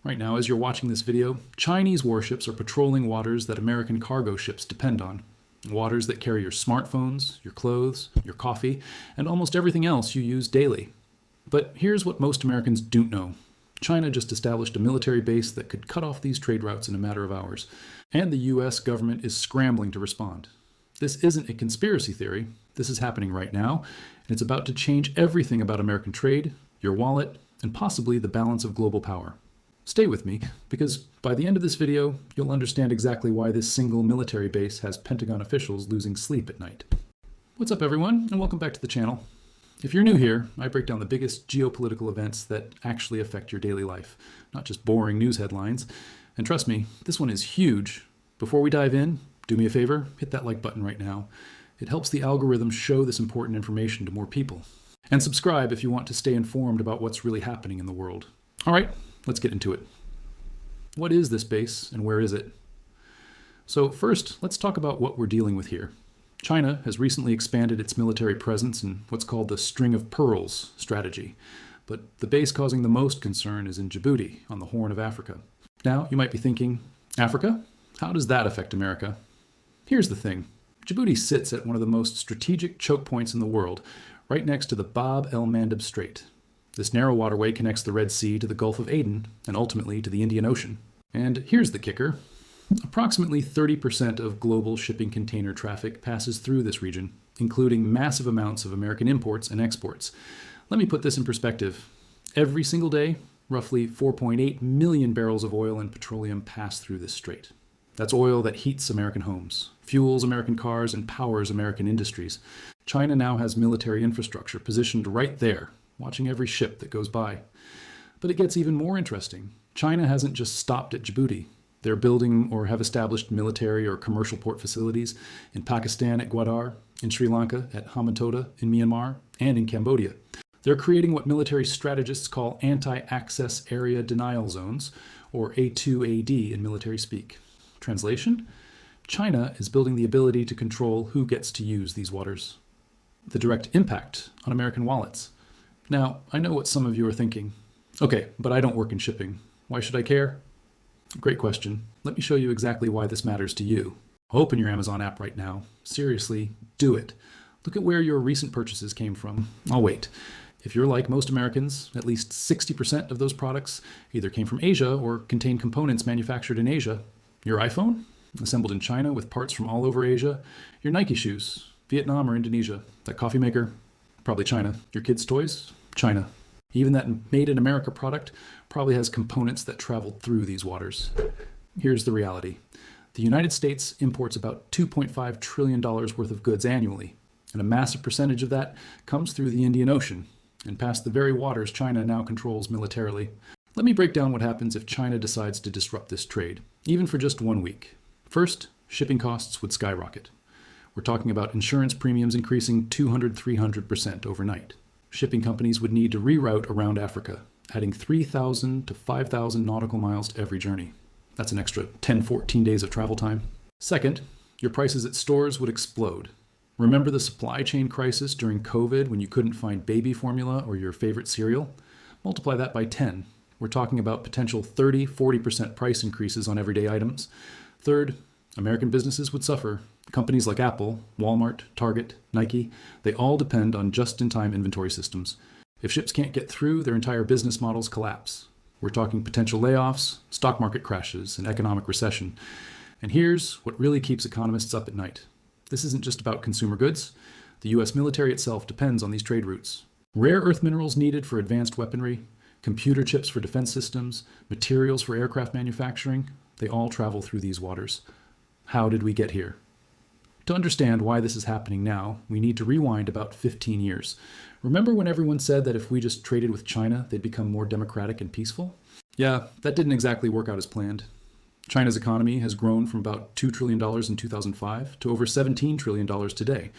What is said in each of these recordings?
Right now, as you're watching this video, Chinese warships are patrolling waters that American cargo ships depend on. Waters that carry your smartphones, your clothes, your coffee, and almost everything else you use daily. But here's what most Americans don't know. China just established a military base that could cut off these trade routes in a matter of hours, and the US government is scrambling to respond. This isn't a conspiracy theory. This is happening right now, and it's about to change everything about American trade, your wallet, and possibly the balance of global power. Stay with me, because by the end of this video, you'll understand exactly why this single military base has Pentagon officials losing sleep at night. What's up, everyone, and welcome back to the channel. If you're new here, I break down the biggest geopolitical events that actually affect your daily life, not just boring news headlines. And trust me, this one is huge. Before we dive in, do me a favor, hit that like button right now. It helps the algorithm show this important information to more people. And subscribe if you want to stay informed about what's really happening in the world. All right, let's get into it. What is this base and where is it? So first, let's talk about what we're dealing with here. China has recently expanded its military presence in what's called the String of Pearls strategy. But the base causing the most concern is in Djibouti, on the Horn of Africa. Now, you might be thinking, Africa? How does that affect America? Here's the thing. Djibouti sits at one of the most strategic choke points in the world, right next to the el-Mandeb Strait. This narrow waterway connects the Red Sea to the Gulf of Aden, and ultimately to the Indian Ocean. And here's the kicker. Approximately 30% of global shipping container traffic passes through this region, including massive amounts of American imports and exports. Let me put this in perspective. Every single day, roughly 4.8 million barrels of oil and petroleum pass through this strait. That's oil that heats American homes, fuels American cars, and powers American industries. China now has military infrastructure positioned right there, watching every ship that goes by. But it gets even more interesting. China hasn't just stopped at Djibouti. They're building or have established military or commercial port facilities in Pakistan at Gwadar, in Sri Lanka at Hambantota, in Myanmar, and in Cambodia. They're creating what military strategists call anti-access area denial zones, or A2AD in military speak. Translation? China is building the ability to control who gets to use these waters. The direct impact on American wallets. Now, I know what some of you are thinking. Okay, but I don't work in shipping. Why should I care? Great question. Let me show you exactly why this matters to you. Open your Amazon app right now. Seriously, do it. Look at where your recent purchases came from. I'll wait. If you're like most Americans, at least 60% of those products either came from Asia or contain components manufactured in Asia. Your iPhone? Assembled in China with parts from all over Asia. Your Nike shoes? Vietnam or Indonesia. That coffee maker? Probably China. Your kids' toys? China. Even that Made in America product probably has components that traveled through these waters. Here's the reality. The United States imports about $2.5 trillion worth of goods annually, and a massive percentage of that comes through the Indian Ocean and past the very waters China now controls militarily. Let me break down what happens if China decides to disrupt this trade, even for just 1 week. First, shipping costs would skyrocket. We're talking about insurance premiums increasing 200-300% overnight. Shipping companies would need to reroute around Africa, adding 3,000 to 5,000 nautical miles to every journey. That's an extra 10-14 days of travel time. Second, your prices at stores would explode. Remember the supply chain crisis during COVID when you couldn't find baby formula or your favorite cereal? Multiply that by 10. We're talking about potential 30-40% price increases on everyday items. Third, American businesses would suffer. Companies like Apple, Walmart, Target, Nike, they all depend on just-in-time inventory systems. If ships can't get through, their entire business models collapse. We're talking potential layoffs, stock market crashes, and economic recession. And here's what really keeps economists up at night. This isn't just about consumer goods. The US military itself depends on these trade routes. Rare earth minerals needed for advanced weaponry, computer chips for defense systems, materials for aircraft manufacturing, they all travel through these waters. How did we get here? To understand why this is happening now, we need to rewind about 15 years. Remember when everyone said that if we just traded with China, they'd become more democratic and peaceful? Yeah, that didn't exactly work out as planned. China's economy has grown from about $2 trillion in 2005 to over $17 trillion today.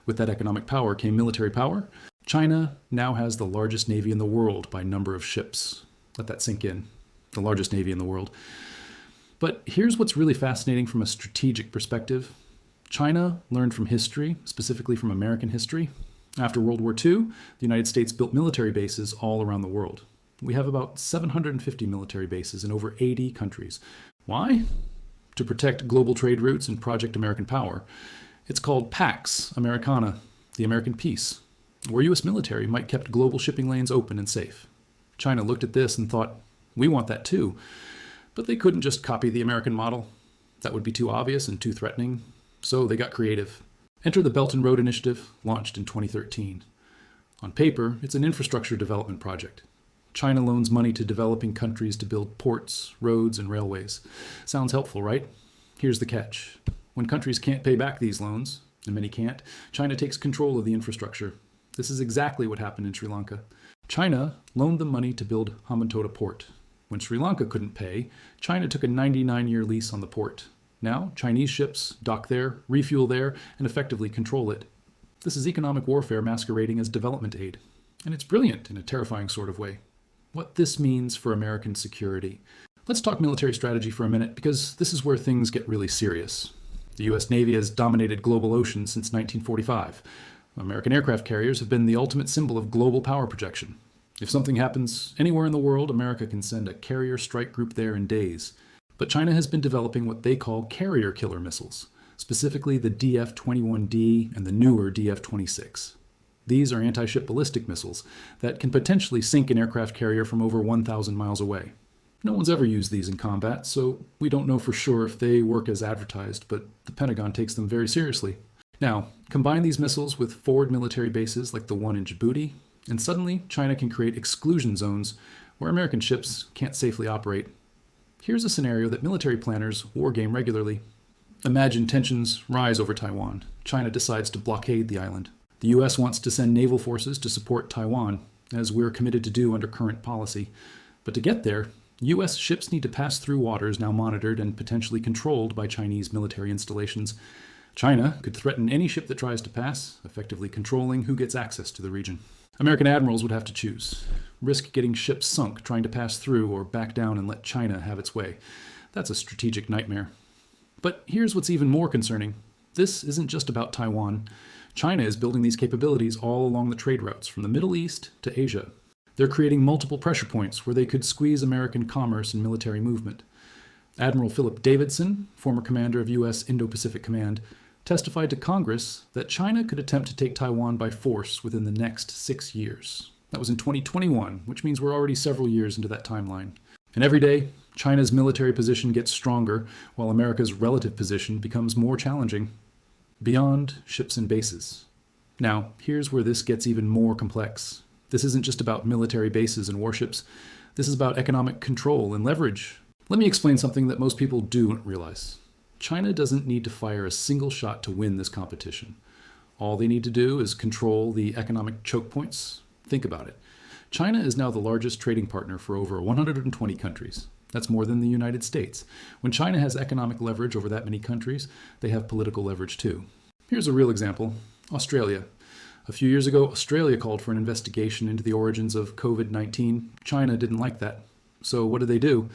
With that economic power came military power. China now has the largest navy in the world by number of ships. Let that sink in. The largest navy in the world. But here's what's really fascinating from a strategic perspective. China learned from history, specifically from American history. After World War II, the United States built military bases all around the world. We have about 750 military bases in over 80 countries. Why? To protect global trade routes and Project American Power. It's called Pax Americana, the American peace, where U.S. military might kept global shipping lanes open and safe. China looked at this and thought, we want that too. But they couldn't just copy the American model. That would be too obvious and too threatening. So they got creative. Enter the Belt and Road Initiative, launched in 2013. On paper, it's an infrastructure development project. China loans money to developing countries to build ports, roads, and railways. Sounds helpful, right? Here's the catch. When countries can't pay back these loans, and many can't, China takes control of the infrastructure. This is exactly what happened in Sri Lanka. China loaned them money to build Hambantota Port. When Sri Lanka couldn't pay, China took a 99-year lease on the port. Now, Chinese ships dock there, refuel there, and effectively control it. This is economic warfare masquerading as development aid. And it's brilliant in a terrifying sort of way. What this means for American security. Let's talk military strategy for a minute, because this is where things get really serious. The U.S. Navy has dominated global oceans since 1945. American aircraft carriers have been the ultimate symbol of global power projection. If something happens anywhere in the world, America can send a carrier strike group there in days. But China has been developing what they call carrier killer missiles, specifically the DF-21D and the newer DF-26. These are anti-ship ballistic missiles that can potentially sink an aircraft carrier from over 1,000 miles away. No one's ever used these in combat, so we don't know for sure if they work as advertised, but the Pentagon takes them very seriously. Now, combine these missiles with forward military bases like the one in Djibouti, and suddenly China can create exclusion zones where American ships can't safely operate. Here's a scenario that military planners wargame regularly. Imagine tensions rise over Taiwan. China decides to blockade the island. The U.S. wants to send naval forces to support Taiwan, as we're committed to do under current policy. But to get there, U.S. ships need to pass through waters now monitored and potentially controlled by Chinese military installations. China could threaten any ship that tries to pass, effectively controlling who gets access to the region. American admirals would have to choose. Risk getting ships sunk trying to pass through, or back down and let China have its way. That's a strategic nightmare. But here's what's even more concerning. This isn't just about Taiwan. China is building these capabilities all along the trade routes from the Middle East to Asia. They're creating multiple pressure points where they could squeeze American commerce and military movement. Admiral Philip Davidson, former commander of U.S. Indo-Pacific Command, testified to Congress that China could attempt to take Taiwan by force within the next 6 years. That was in 2021, which means we're already several years into that timeline. And every day, China's military position gets stronger, while America's relative position becomes more challenging. Beyond ships and bases. Now, here's where this gets even more complex. This isn't just about military bases and warships. This is about economic control and leverage. Let me explain something that most people don't realize. China doesn't need to fire a single shot to win this competition. All they need to do is control the economic choke points. Think about it. China is now the largest trading partner for over 120 countries. That's more than the United States. When China has economic leverage over that many countries, they have political leverage too. Here's a real example. Australia. A few years ago, Australia called for an investigation into the origins of COVID-19. China didn't like that. So what did they do?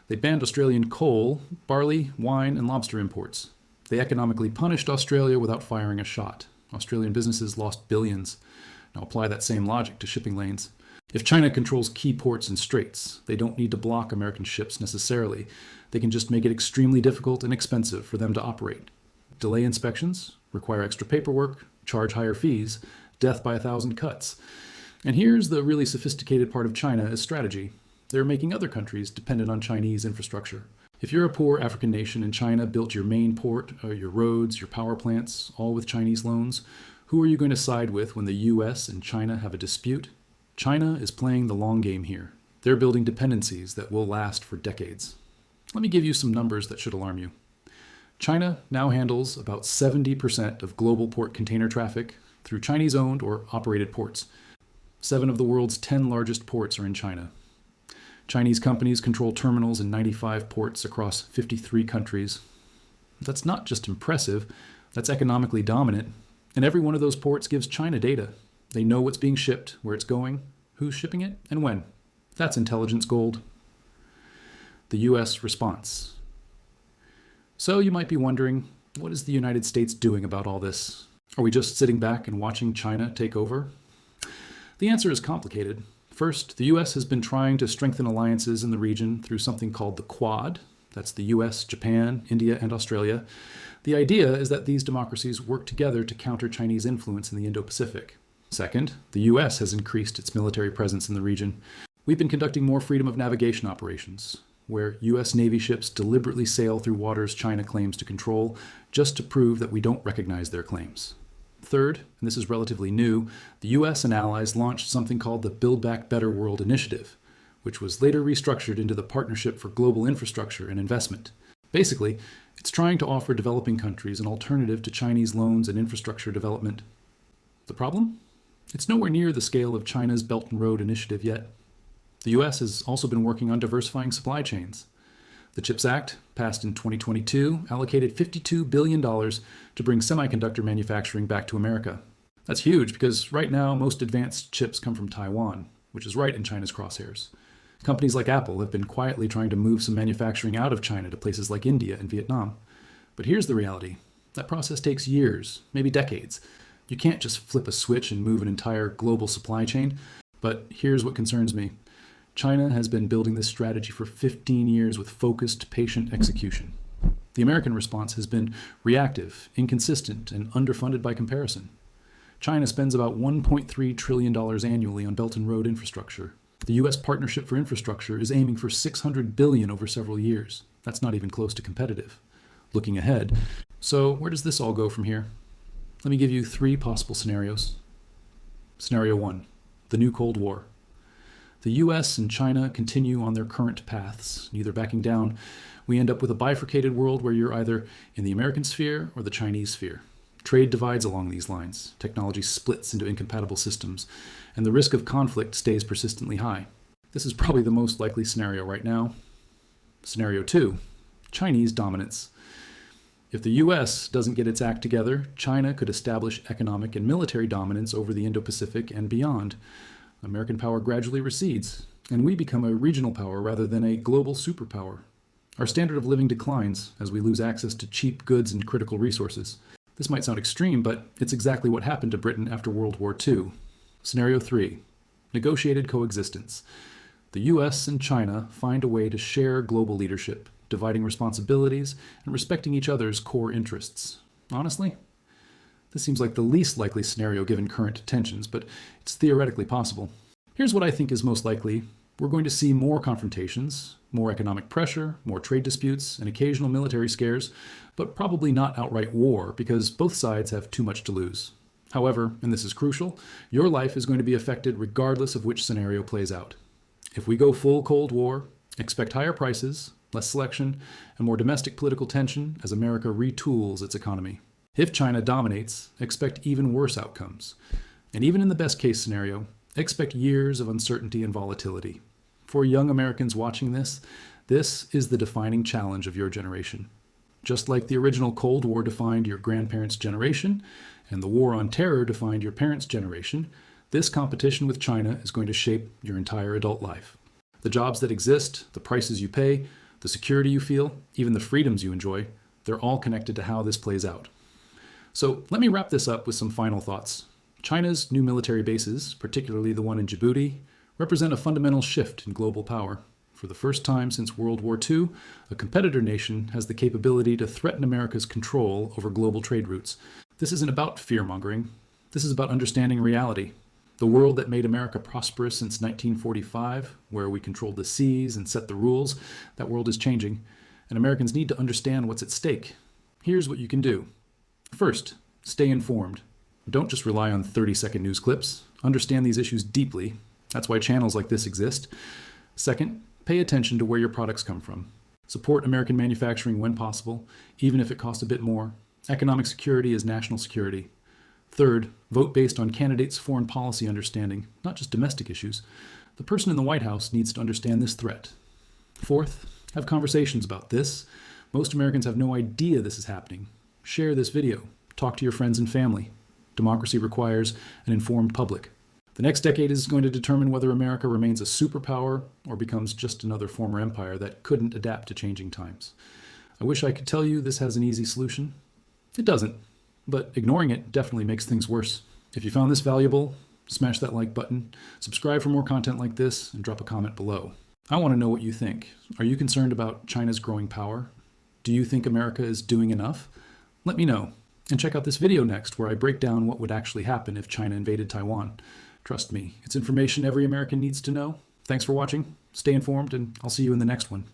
They banned Australian coal, barley, wine, and lobster imports. They economically punished Australia without firing a shot. Australian businesses lost billions. Now apply that same logic to shipping lanes. If China controls key ports and straits, they don't need to block American ships necessarily. They can just make it extremely difficult and expensive for them to operate. Delay inspections, require extra paperwork, charge higher fees, death by 1,000 cuts. And here's the really sophisticated part of China is strategy. They're making other countries dependent on Chinese infrastructure. If you're a poor African nation and China built your main port, your roads, your power plants, all with Chinese loans, who are you going to side with when the US and China have a dispute? China is playing the long game here. They're building dependencies that will last for decades. Let me give you some numbers that should alarm you. China now handles about 70% of global port container traffic through Chinese-owned or operated ports. 7 of the world's 10 largest ports are in China. Chinese companies control terminals in 95 ports across 53 countries. That's not just impressive, that's economically dominant. And every one of those ports gives China data. They know what's being shipped, where it's going, who's shipping it, and when. That's intelligence gold. The U.S. response. So you might be wondering, what is the United States doing about all this? Are we just sitting back and watching China take over? The answer is complicated. First, the US has been trying to strengthen alliances in the region through something called the Quad. That's the US, Japan, India, and Australia. The idea is that these democracies work together to counter Chinese influence in the Indo-Pacific. Second, the US has increased its military presence in the region. We've been conducting more freedom of navigation operations, where US Navy ships deliberately sail through waters China claims to control, just to prove that we don't recognize their claims. Third, and this is relatively new, the US and allies launched something called the Build Back Better World Initiative, which was later restructured into the Partnership for Global Infrastructure and Investment. Basically, it's trying to offer developing countries an alternative to Chinese loans and infrastructure development. The problem? It's nowhere near the scale of China's Belt and Road Initiative yet. The US has also been working on diversifying supply chains. The CHIPS Act, passed in 2022, allocated $52 billion to bring semiconductor manufacturing back to America. That's huge because right now most advanced chips come from Taiwan, which is right in China's crosshairs. Companies like Apple have been quietly trying to move some manufacturing out of China to places like India and Vietnam. But here's the reality. That process takes years, maybe decades. You can't just flip a switch and move an entire global supply chain. But here's what concerns me. China has been building this strategy for 15 years with focused, patient execution. The American response has been reactive, inconsistent, and underfunded by comparison. China spends about $1.3 trillion annually on Belt and Road infrastructure. The U.S. Partnership for Infrastructure is aiming for $600 billion over several years. That's not even close to competitive. Looking ahead, so where does this all go from here? Let me give you 3 possible scenarios. Scenario 1, the new Cold War. The US and China continue on their current paths, neither backing down. We end up with a bifurcated world where you're either in the American sphere or the Chinese sphere. Trade divides along these lines, technology splits into incompatible systems, and the risk of conflict stays persistently high. This is probably the most likely scenario right now. Scenario 2, Chinese dominance. If the US doesn't get its act together, China could establish economic and military dominance over the Indo-Pacific and beyond. American power gradually recedes, and we become a regional power rather than a global superpower. Our standard of living declines as we lose access to cheap goods and critical resources. This might sound extreme, but it's exactly what happened to Britain after World War II. Scenario 3, negotiated coexistence. The US and China find a way to share global leadership, dividing responsibilities and respecting each other's core interests. Honestly, this seems like the least likely scenario given current tensions, but it's theoretically possible. Here's what I think is most likely. We're going to see more confrontations, more economic pressure, more trade disputes, and occasional military scares, but probably not outright war because both sides have too much to lose. However, and this is crucial, your life is going to be affected regardless of which scenario plays out. If we go full Cold War, expect higher prices, less selection, and more domestic political tension as America retools its economy. If China dominates, expect even worse outcomes. And even in the best case scenario, expect years of uncertainty and volatility. For young Americans watching this is the defining challenge of your generation. Just like the original Cold War defined your grandparents' generation, and the War on Terror defined your parents' generation, this competition with China is going to shape your entire adult life. The jobs that exist, the prices you pay, the security you feel, even the freedoms you enjoy, they're all connected to how this plays out. So let me wrap this up with some final thoughts. China's new military bases, particularly the one in Djibouti, represent a fundamental shift in global power. For the first time since World War II, a competitor nation has the capability to threaten America's control over global trade routes. This isn't about fear-mongering. This is about understanding reality. The world that made America prosperous since 1945, where we controlled the seas and set the rules, that world is changing, and Americans need to understand what's at stake. Here's what you can do. First, stay informed. Don't just rely on 30-second news clips. Understand these issues deeply. That's why channels like this exist. Second, pay attention to where your products come from. Support American manufacturing when possible, even if it costs a bit more. Economic security is national security. Third, vote based on candidates' foreign policy understanding, not just domestic issues. The person in the White House needs to understand this threat. Fourth, have conversations about this. Most Americans have no idea this is happening. Share this video. Talk to your friends and family. Democracy requires an informed public. The next decade is going to determine whether America remains a superpower or becomes just another former empire that couldn't adapt to changing times. I wish I could tell you this has an easy solution. It doesn't, but ignoring it definitely makes things worse. If you found this valuable, Smash that like button, subscribe for more content like this, and drop a comment below. I want to know what you think. Are you concerned about China's growing power? Do you think America is doing enough? Let me know. And check out this video next, where I break down what would actually happen if China invaded Taiwan. Trust me, it's information every American needs to know. Thanks for watching, stay informed, and I'll see you in the next one.